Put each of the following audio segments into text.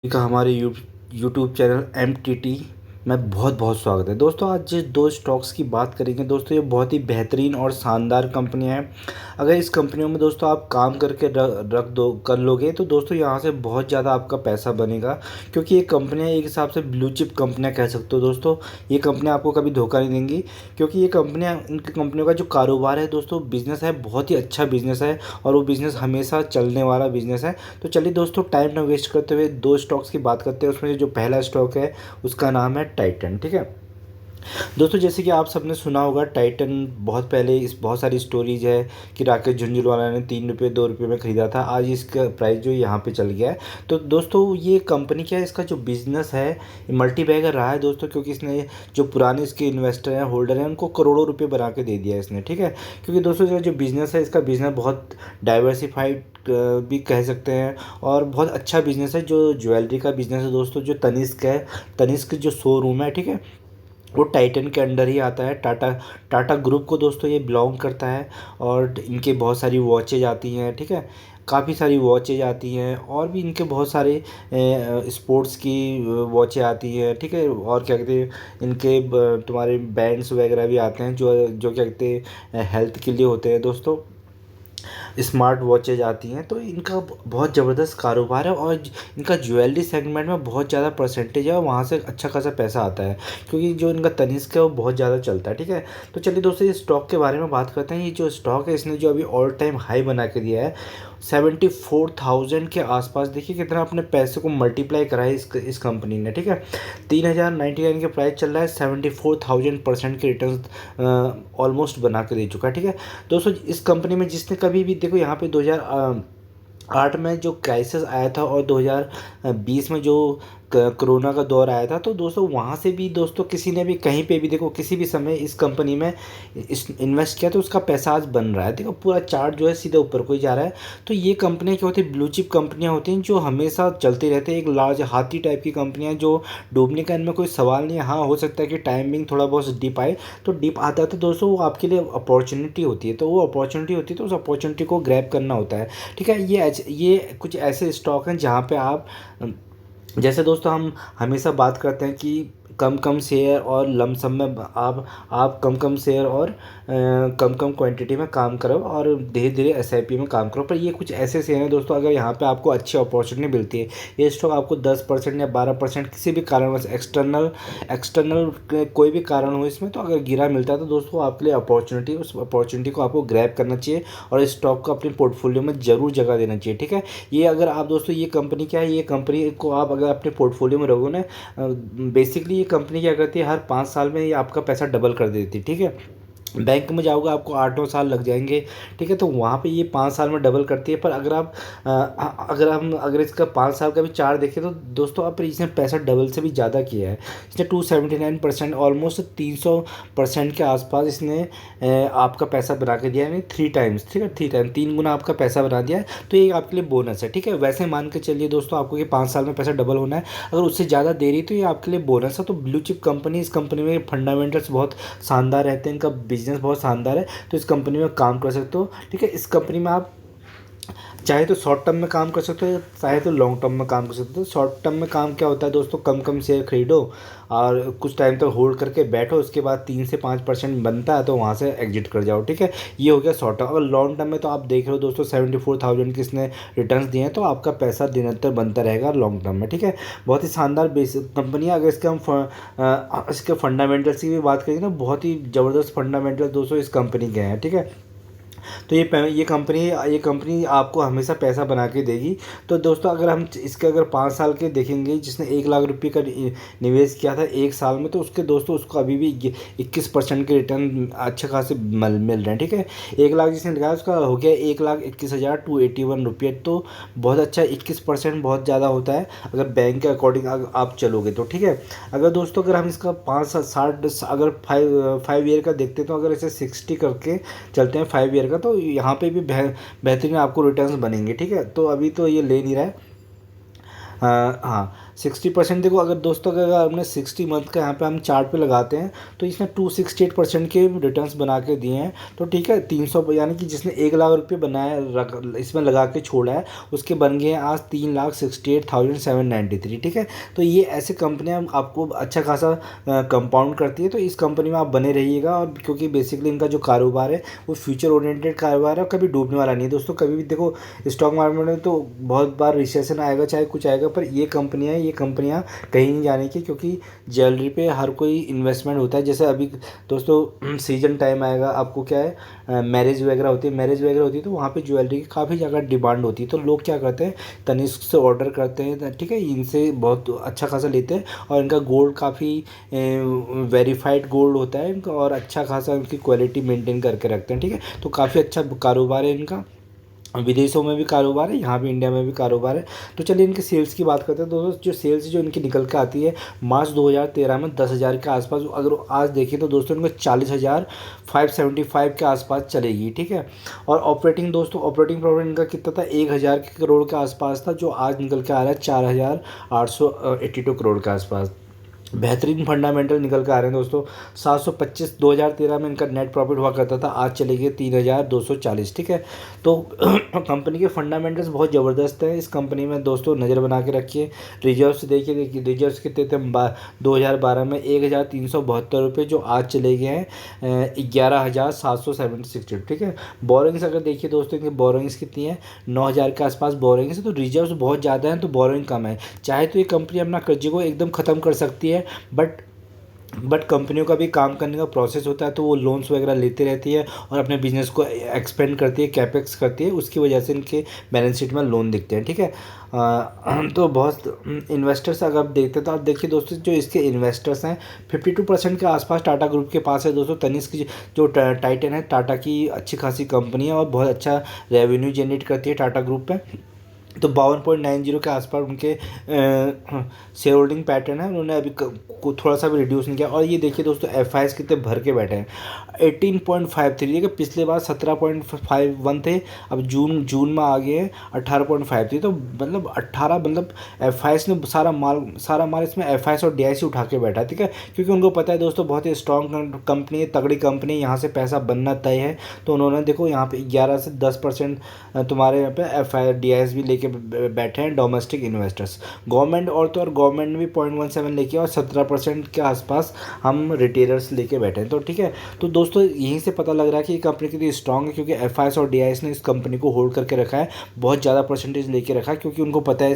का हमारे YouTube channel MTT में बहुत बहुत स्वागत है दोस्तों। आज जिस दो स्टॉक्स की बात करेंगे दोस्तों, ये बहुत ही बेहतरीन और शानदार कंपनियां हैं। अगर इस कंपनियों में दोस्तों आप काम करके रख दो कर लोगे तो दोस्तों यहाँ से बहुत ज़्यादा आपका पैसा बनेगा, क्योंकि ये कंपनियां एक हिसाब से ब्लू चिप कंपनियां कह सकते हो दोस्तों। ये कंपनियां आपको कभी धोखा नहीं देंगी, क्योंकि ये कंपनियां इनकी कंपनियों का जो कारोबार है दोस्तों, बिजनेस है, बहुत ही अच्छा बिजनेस है और वो बिजनेस हमेशा चलने वाला बिजनेस है। तो चलिए दोस्तों, टाइम ना वेस्ट करते हुए दो स्टॉक्स की बात करते हैं। उसमें से जो पहला स्टॉक है उसका नाम है टाइटन। ठीक है दोस्तों, जैसे कि आप सबने सुना होगा, टाइटन बहुत पहले इस बहुत सारी स्टोरीज है कि राकेश झुंझुनवाला ने 3 रुपये 2 रुपये में ख़रीदा था। आज इसका प्राइस जो यहाँ पे चल गया है। तो दोस्तों ये कंपनी क्या है, इसका जो बिज़नेस है ये मल्टी बैगर रहा है दोस्तों, क्योंकि इसने जो पुराने इसके इन्वेस्टर हैं, होल्डर हैं, उनको करोड़ों रुपये बना के दे दिया इसने। ठीक है, क्योंकि दोस्तों जो बिज़नेस है, इसका बिज़नेस बहुत डाइवर्सिफाइड भी कह सकते हैं और बहुत अच्छा बिज़नेस है। जो ज्वेलरी का बिज़नेस है दोस्तों, जो तनिष्क है, तनिष्क जो शोरूम है, ठीक है, वो टाइटन के अंडर ही आता है। टाटा टाटा ग्रुप को दोस्तों ये बिलोंग करता है और इनके बहुत सारी वॉचेज आती हैं। ठीक है, काफ़ी सारी वॉचेज आती हैं और भी इनके बहुत सारे स्पोर्ट्स की वॉचें आती हैं। ठीक है, और क्या कहते हैं, इनके तुम्हारे बैंड्स वगैरह भी आते हैं जो जो क्या कहते हैं, हेल्थ के लिए होते हैं दोस्तों। स्मार्ट वॉचेज आती हैं। तो इनका बहुत ज़बरदस्त कारोबार है और इनका ज्वेलरी सेगमेंट में बहुत ज़्यादा परसेंटेज है और वहाँ से अच्छा खासा पैसा आता है, क्योंकि जो इनका तनिष्क है वो बहुत ज़्यादा चलता है। ठीक है, तो चलिए दोस्तों, इस स्टॉक के बारे में बात करते हैं। ये जो स्टॉक है, इसने जो अभी ऑल टाइम हाई बना के दिया है 74,000 के आसपास। देखिए कितना अपने पैसे को मल्टीप्लाई करा है इस कंपनी ने। ठीक है, 3,099 के प्राइस चल रहा है, 74,000% के रिटर्न ऑलमोस्ट बना के दे चुका है। ठीक है दोस्तों, इस कंपनी में जिसने कभी भी देखो, यहाँ पे 2008 में जो क्राइसिस आया था और 2020 में जो कोरोना का दौर आया था, तो दोस्तों वहाँ से भी दोस्तों किसी ने भी कहीं पे भी देखो, किसी भी समय इस कंपनी में इस इन्वेस्ट किया तो उसका पैसा आज बन रहा है। देखो पूरा चार्ट जो है सीधे ऊपर को ही जा रहा है। तो ये कंपनियाँ क्या होती है, ब्लू चिप कंपनियाँ होती हैं जो हमेशा चलती रहती है। एक लार्ज हाथी टाइप की कंपनियाँ जो डूबने का इनमें कोई सवाल नहीं है। हाँ, हो सकता है कि टाइमिंग थोड़ा बहुत डिप आए, तो डिप आता है तो दोस्तों वो आपके लिए अपॉर्चुनिटी होती है। तो वो अपॉर्चुनिटी होती है तो उस अपॉर्चुनिटी को ग्रैब करना होता है। ठीक है, ये कुछ ऐसे स्टॉक हैं जहाँ पे आप, जैसे दोस्तों हम हमेशा बात करते हैं कि कम कम शेयर और लमसम में आप कम कम शेयर और कम कम क्वांटिटी में काम करो और धीरे धीरे SIP में काम करो। पर ये कुछ ऐसे शेयर हैं दोस्तों, अगर यहाँ पे आपको अच्छी अपॉर्चुनिटी मिलती है, ये स्टॉक आपको 10% या 12% किसी भी कारणवश एक्सटर्नल कोई भी कारण हो इसमें, तो अगर गिरा मिलता है तो दोस्तों आपके लिए अपॉर्चुनिटी, उस अपॉर्चुनिटी को आपको ग्रैब करना चाहिए और इस स्टॉक को अपने पोर्टफोलियो में ज़रूर जगह देना चाहिए। ठीक है, ये अगर आप दोस्तों, ये कंपनी क्या है, ये कंपनी को आप अगर अपने पोर्टफोलियो में रखोगे ना, बेसिकली ये कंपनी क्या करती है, हर 5 साल में ये आपका पैसा डबल कर देती है। ठीक है, बैंक में जाओगे आपको 8-9 साल लग जाएंगे। ठीक है, तो वहाँ पे ये 5 साल में डबल करती है। पर अगर आप अगर इसका 5 साल का भी चार्ट देखें तो दोस्तों, आप इसने पैसा डबल से भी ज़्यादा किया है। इसने 279%, ऑलमोस्ट 300% के आसपास इसने आपका पैसा बना के दिया है, 3 टाइम्स। ठीक है, 3 टाइम 3 गुना आपका पैसा बना दिया है। तो ये आपके लिए बोनस है। ठीक है, वैसे मान के चलिए दोस्तों, आपको ये 5 साल में पैसा डबल होना है, अगर उससे ज़्यादा देरी तो ये आपके लिए बोनस है। तो ब्लू चिप कंपनी, इस कंपनी में फंडामेंटल्स बहुत शानदार रहते हैं, इनका बिजनेस बहुत शानदार है, तो इस कंपनी में काम कर सकते हो। ठीक है, इस कंपनी में आप चाहे तो शॉर्ट टर्म में काम कर सकते हो, चाहे तो लॉन्ग टर्म में काम कर सकते हो। शॉर्ट टर्म में काम क्या होता है दोस्तों, कम कम शेयर खरीदो और कुछ टाइम तक होल्ड करके बैठो, उसके बाद 3 से 5% बनता है तो वहाँ से एग्जिट कर जाओ। ठीक है, ये हो गया शॉर्ट टर्म। अगर लॉन्ग टर्म में तो आप देख रहे हो दोस्तों, 74,000 की इसने रिटर्न दिए हैं, तो आपका पैसा निरंतर बनता रहेगा लॉन्ग टर्म में। ठीक है, बहुत ही शानदार बेस कंपनी है। अगर इसके हम इसके फंडामेंटल्स की भी बात करेंगे ना, बहुत ही ज़बरदस्त फंडामेंटल दोस्तों इस कंपनी के हैं। ठीक है, तो ये कंपनी आपको हमेशा पैसा बना के देगी। तो दोस्तों, अगर हम इसके अगर 5 साल के देखेंगे, जिसने 1 लाख रुपये का निवेश किया था 1 साल में, तो उसके दोस्तों उसको अभी भी 21% के रिटर्न अच्छे खासे मिल रहे हैं। ठीक है, 1 लाख जिसने लगाया उसका हो गया 1,21,281 रुपये। तो बहुत अच्छा, 21% बहुत ज़्यादा होता है अगर बैंक के अकॉर्डिंग आप चलोगे तो। ठीक है, अगर दोस्तों, अगर हम इसका 5-60, अगर 5 ईयर का देखते हैं, तो अगर इसे 60 करके चलते हैं 5 ईयर का, तो यहाँ पे भी बेहतरीन आपको रिटर्न्स बनेंगे। ठीक है, तो अभी तो ये ले नहीं रहा है। हाँ, 60% देखो, अगर दोस्तों अगर हमने 60 मंथ का यहाँ पे हम चार्ट पे लगाते हैं तो इसने 268% के रिटर्न्स बना के दिए हैं। तो ठीक है, 300 यानी कि जिसने 1 लाख रुपये बनाया इसमें लगा के छोड़ा है, उसके बन गए हैं आज 3,68,793। ठीक है, तो ये ऐसे कंपनियां आपको अच्छा खासा कंपाउंड करती है। तो इस कंपनी में आप बने रहिएगा, और क्योंकि बेसिकली इनका जो कारोबार है वो फ्यूचर ओरिएंटेड कारोबार है और कभी डूबने वाला नहीं है दोस्तों। कभी भी देखो स्टॉक मार्केट में तो बहुत बार रिसेशन आएगा चाहे कुछ आएगा, पर ये कंपनियां कहीं नहीं जाने की, क्योंकि ज्वेलरी पे हर कोई इन्वेस्टमेंट होता है। जैसे अभी दोस्तों सीजन टाइम आएगा, आपको क्या है मैरिज वगैरह होती है तो वहाँ पे ज्वेलरी की काफ़ी ज़्यादा डिमांड होती है। तो लोग क्या करते हैं, तनिष्क से ऑर्डर करते हैं। ठीक है, इनसे बहुत अच्छा खासा लेते हैं, और इनका गोल्ड काफ़ी वेरीफाइड गोल्ड होता है इनका, और अच्छा खासा उनकी क्वालिटी मेंटेन करके रखते हैं। ठीक है, तो काफ़ी अच्छा कारोबार है इनका। विदेशों में भी कारोबार है, यहाँ भी इंडिया में भी कारोबार है। तो चलिए इनके सेल्स की बात करते हैं। दोस्तों जो सेल्स जो इनकी निकल के आती है मार्च 2013 में 10,000 के आसपास, अगर आज देखें तो दोस्तों इनको 40,575 के आसपास चलेगी। ठीक है, और ऑपरेटिंग ऑपरेटिंग प्रॉफिट इनका कितना था, 1,000 करोड़ के आसपास था, जो आज निकल के आ रहा है 4,882 करोड़ के आसपास। बेहतरीन फंडामेंटल निकल के आ रहे हैं दोस्तों। 725 2013 में इनका नेट प्रॉफिट हुआ करता था, आज चले गए 3,240। ठीक है, तो कंपनी के फंडामेंटल्स बहुत ज़बरदस्त हैं। इस कंपनी में दोस्तों नज़र बना के रखिए। रिजर्व्स देखिए रिजर्व्स कितने थे 2012 में 1,372 जो आज चले गए हैं 11,776। ठीक है, बोरिंग्स अगर देखिए दोस्तों इनकी बोरिंग्स कितनी है, 9,000 के आसपास बोरिंग्स है। तो रिजर्व्स बहुत ज़्यादा हैं तो बोरिंग कम है। चाहे तो ये कंपनी अपना कर्जे को एकदम ख़त्म कर सकती है, बट कंपनियों का भी काम करने का प्रोसेस होता है, तो वो लोन्स वगैरह लेते रहती है और अपने बिजनेस को एक्सपेंड करती है, कैपेक्स करती है, उसकी वजह से इनके बैलेंस शीट में लोन दिखते हैं। ठीक है, तो बहुत इन्वेस्टर्स अगर आप देखते हैं तो आप देखिए दोस्तों जो इसके इन्वेस्टर्स हैं 52% के आसपास टाटा ग्रुप के पास है दोस्तों। तनिष्क जो टाइटन है टाटा की अच्छी खासी कंपनी है और बहुत अच्छा रेवेन्यू जनरेट करती है टाटा ग्रुप पे। तो 52.90 के आसपास उनके शेयर होल्डिंग पैटर्न है, उन्होंने अभी को थोड़ा सा भी रिड्यूस नहीं किया। और ये देखिए दोस्तों एफ कितने भर के बैठे हैं 18.53। देखिए पिछले बार 17.51 थे, अब जून में आ गए हैं 18.53। तो मतलब 18 मतलब एफ ने सारा माल इसमें एफ और डी उठा के बैठा है। ठीक है, क्योंकि उनको पता है दोस्तों बहुत ही स्ट्रॉन्ग कंपनी है, तगड़ी कंपनी, यहाँ से पैसा बनना तय है। तो उन्होंने देखो यहाँ पे 11 से 10% तुम्हारे यहाँ पे एफ डी भी लेके बैठे हैं डोमेस्टिक इन्वेस्टर्स। गवर्नमेंट और गवर्नमेंट ने भी 0.17 लेके और 17% के आसपास हम रिटेलर्स लेके बैठे हैं। तो ठीक है, तो दोस्तों यहीं से पता लग रहा है कि ये कंपनी कितनी स्ट्रांग है, क्योंकि एफ और डी ने इस कंपनी को होल्ड करके रखा है, बहुत ज़्यादा परसेंटेज लेके रखा है, क्योंकि उनको पता है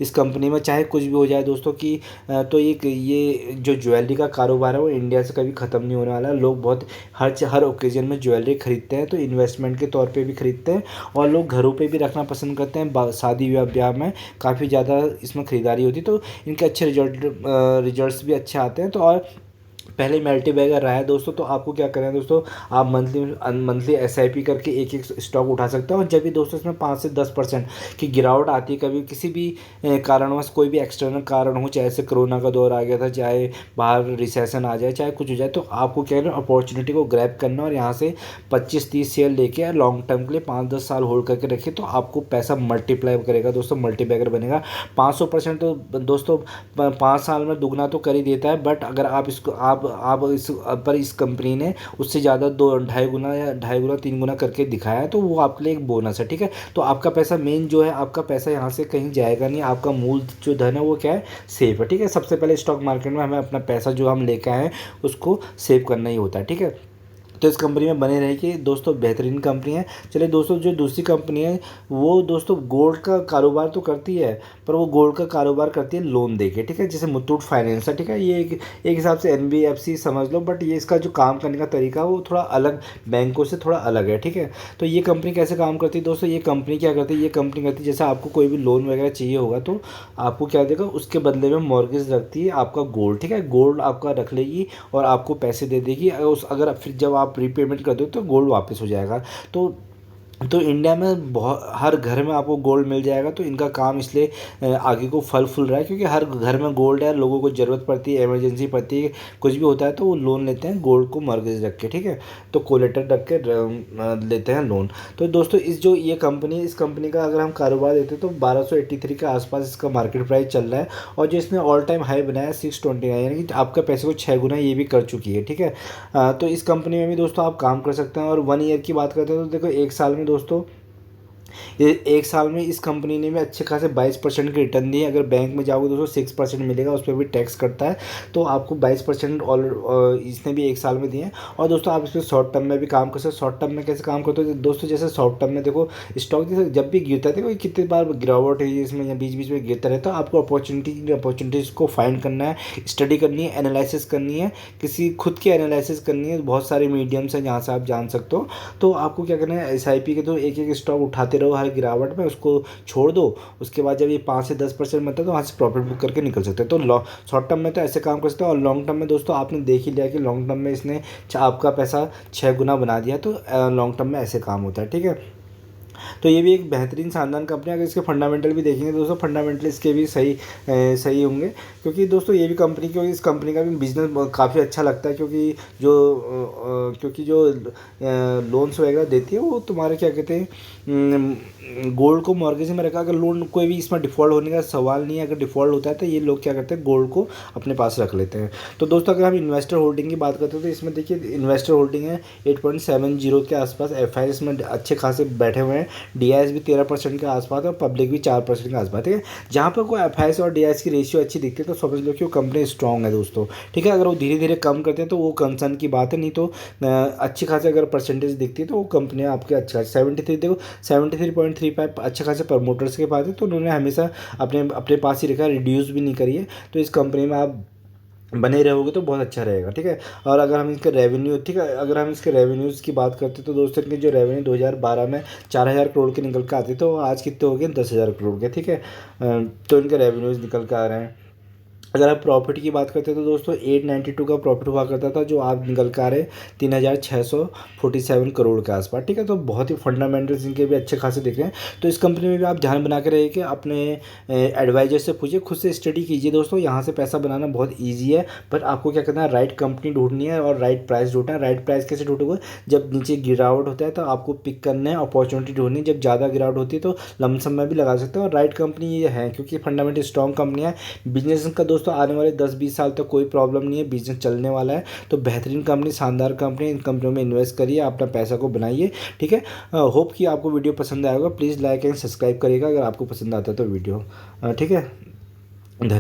इस कंपनी में चाहे कुछ भी हो जाए दोस्तों की तो ये जो ज्वेलरी का कारोबार है वो इंडिया से कभी ख़त्म नहीं होने वाला है। लोग बहुत हर ओकेजन में ज्वेलरी खरीदते हैं, तो इन्वेस्टमेंट के तौर पे भी खरीदते हैं, और लोग घरों पे भी रखना पसंद करते हैं। शादी ब्याह में काफ़ी ज़्यादा इसमें ख़रीदारी होती है, तो इनके अच्छे रिजल्ट्स भी अच्छे आते हैं। तो और पहले मल्टी बैगर रहा है दोस्तों, तो आपको क्या करना है दोस्तों, आप मंथली एसआईपी करके एक स्टॉक उठा सकते हो। और जब भी दोस्तों इसमें 5 से 10% की गिरावट आती है, कभी किसी भी कारणवश कोई भी एक्सटर्नल कारण हो, चाहे से कोरोना का दौर आ गया था, चाहे बाहर रिसेशन आ जाए, चाहे कुछ हो जाए, तो आपको क्या करना, अपॉर्चुनिटी को ग्रैब करना और यहाँ से 25-30 शेयर लेके लॉन्ग टर्म के लिए 5-10 साल होल्ड करके रखिए, तो आपको पैसा मल्टीप्लाई करेगा दोस्तों, मल्टी बैगर बनेगा। 500% तो दोस्तों 5 साल में दुगना तो कर ही देता है, बट अगर आप इसको इस कंपनी ने उससे ज़्यादा 2-2.5 गुना या 2.5 गुना 3 गुना करके दिखाया है, तो वो आपके लिए एक बोनस है। ठीक है, तो आपका पैसा मेन जो है, आपका पैसा यहाँ से कहीं जाएगा नहीं, आपका मूल जो धन है वो क्या है, सेफ है। ठीक है, सबसे पहले स्टॉक मार्केट में हमें अपना पैसा जो हम लेके आए हैं उसको सेव करना ही होता है। ठीक है, तो इस कंपनी में बने रहे कि दोस्तों बेहतरीन कंपनी है। चलिए दोस्तों जो दूसरी कंपनी है वो दोस्तों गोल्ड का कारोबार तो करती है, पर वो गोल्ड का कारोबार करती है लोन देके। ठीक है, जैसे मुथूट फाइनेंस है। ठीक है, ये एक हिसाब से एनबीएफसी समझ लो, बट ये इसका जो काम करने का तरीका वो थोड़ा अलग, बैंकों से थोड़ा अलग है। ठीक है, तो ये कंपनी कैसे काम करती है दोस्तों, ये कंपनी क्या करती है, ये कंपनी करती है जैसे आपको कोई भी लोन वगैरह चाहिए होगा तो आपको क्या देगा, उसके बदले में मॉर्गेज रखती है आपका गोल्ड। ठीक है, गोल्ड आपका रख लेगी और आपको पैसे दे देगी, अगर फिर जब आप रीपेमेंट कर दो तो गोल्ड वापस हो जाएगा। तो तो इंडिया में बहुत हर घर में आपको गोल्ड मिल जाएगा। तो इनका काम इसलिए आगे को फल फूल रहा है, क्योंकि हर घर में गोल्ड है, लोगों को ज़रूरत पड़ती है, इमरजेंसी पड़ती है, कुछ भी होता है तो वो लोन लेते हैं गोल्ड को मॉर्गेज रख के, ठीक है। तो कोलेटर रख के लेते हैं लोन। तो दोस्तों इस जो ये कंपनी है, इस कंपनी का अगर हम कारोबार देते हैं तो 1283 के आसपास इसका मार्केट प्राइस चल रहा है। और जो इसने ऑल टाइम हाई बनाया है 629, यानी कि आपका पैसे को 6 गुना ये भी कर चुकी है, ठीक है। तो इस कंपनी में भी दोस्तों आप काम कर सकते हैं। और 1 ईयर की बात करते हैं तो देखो, एक साल में दोस्तों, ये एक साल में इस कंपनी ने भी अच्छे खासे 22% की रिटर्न दी है। अगर बैंक में जाओगे दोस्तों 6% मिलेगा, उस पर भी टैक्स कटता है। तो आपको 22% ऑल इसने भी एक साल में दिए हैं। और दोस्तों आप इसमें शॉर्ट टर्म में भी काम कर सकते हो। शॉर्ट टर्म में कैसे काम करते हो दोस्तों, जैसे शॉर्ट टर्म में देखो, स्टॉक जैसे जब भी गिरता है, देखो कितनी बार गिरावट है इसमें या बीच बीच में गिरता रहता है, आपको अपॉर्चुनिटीज़ को फाइंड करना है, स्टडी करनी है, एनालिसिस करनी है, किसी खुद की एनालिसिस करनी है। बहुत सारे मीडियम्स हैं जहाँ से आप जान सकते हो। तो आपको क्या करना है, SIP के तो एक एक स्टॉक उठाते रहो हर गिरावट में, उसको छोड़ दो। उसके बाद जब ये 5 से 10% मिलता है तो वहाँ से प्रॉफिट बुक करके निकल सकते हैं। तो शॉर्ट टर्म में तो ऐसे काम कर सकते हैं। और लॉन्ग टर्म में दोस्तों आपने देख ही लिया कि लॉन्ग टर्म में इसने आपका पैसा 6 गुना बना दिया। तो लॉन्ग टर्म में ऐसे काम होता है, ठीक है। तो ये भी एक बेहतरीन शानदार कंपनी है। अगर इसके फंडामेंटल भी देखेंगे दोस्तों, फंडामेंटल इसके भी सही होंगे, क्योंकि दोस्तों ये भी कंपनी, क्योंकि इस कंपनी का भी बिजनेस काफ़ी अच्छा लगता है। क्योंकि जो लोन्स वगैरह देती है वो तुम्हारे क्या कहते हैं, गोल्ड को मॉर्गेज में रखा। अगर लोन कोई भी इसमें डिफ़ॉल्ट होने का सवाल नहीं है, अगर डिफ़ॉल्ट होता है तो ये लोग क्या करते हैं, गोल्ड को अपने पास रख लेते हैं। तो दोस्तों अगर हम इन्वेस्टर होल्डिंग की बात करते हैं तो इसमें देखिए इन्वेस्टर होल्डिंग है 8.70 के आसपास। FI इसमें अच्छे खासे बैठे हुए हैं। DIS भी 13% के आसपास है और पब्लिक भी 4% के आसपास, ठीक है। जहाँ पर कोई FI और DIS की रेशियो अच्छी दिखती है तो समझ लो कि वो कंपनी स्ट्रॉन्ग है दोस्तों, ठीक है। अगर वो धीरे धीरे कम करते हैं तो वो कंसर्न की बात है, नहीं तो अच्छी खासी अगर परसेंटेज दिखती है तो वो कंपनी आपके अच्छा 73, देखो 73.35 अच्छे खासे प्रमोटर्स के पास है। तो उन्होंने हमेशा अपने अपने पास ही रखा, रिड्यूस भी नहीं करी है। तो इस कंपनी में आप बने रहोगे तो बहुत अच्छा रहेगा, ठीक है। और अगर हम इसके रेवेन्यू, ठीक है, अगर हम इसके रेवेन्यूज़ की बात करते हैं तो दोस्तों इनके जो रेवेन्यू 2012 में 4000 करोड़ के निकल के आते तो आज कितने हो गए, 10,000 करोड़ के, ठीक है। तो इनके रेवेन्यूज़ निकल के आ रहे हैं। अगर आप प्रॉफिट की बात करते हैं तो दोस्तों 892 का प्रॉफिट हुआ करता था, जो आप निकल कर आ रहे 3647 करोड़ के आसपास, ठीक है। तो बहुत ही फंडामेंटल्स इनके भी अच्छे खासे दिख रहे हैं। तो इस कंपनी में भी आप ध्यान बना के रहिए कि अपने एडवाइजर से पूछिए, खुद से स्टडी कीजिए दोस्तों। यहाँ से पैसा बनाना बहुत ईजी है, बट आपको क्या करना है, राइट कंपनी ढूंढनी है और राइट प्राइस ढूंढना है। राइट प्राइस कैसे ढूंढोगे, जब नीचे गिरावट होता है तो आपको पिक करना है, अपॉर्चुनिटी ढूंढनी है। जब ज़्यादा गिरावट होती है तो लमसम में भी लगा सकते हो। और राइट कंपनी ये है क्योंकि फंडामेंटल स्ट्रॉन्ग कंपनी है। बिजनेस का दोस्तों आने वाले 10-20 साल तक कोई प्रॉब्लम नहीं है, बिजनेस चलने वाला है। तो बेहतरीन कंपनी, शानदार कंपनी, इन कंपनियों में इन्वेस्ट करिए, अपना पैसा को बनाइए, ठीक है। होप कि आपको वीडियो पसंद आएगा। प्लीज़ लाइक एंड सब्सक्राइब करिएगा अगर आपको पसंद आता है तो वीडियो, ठीक है। धन्यवाद।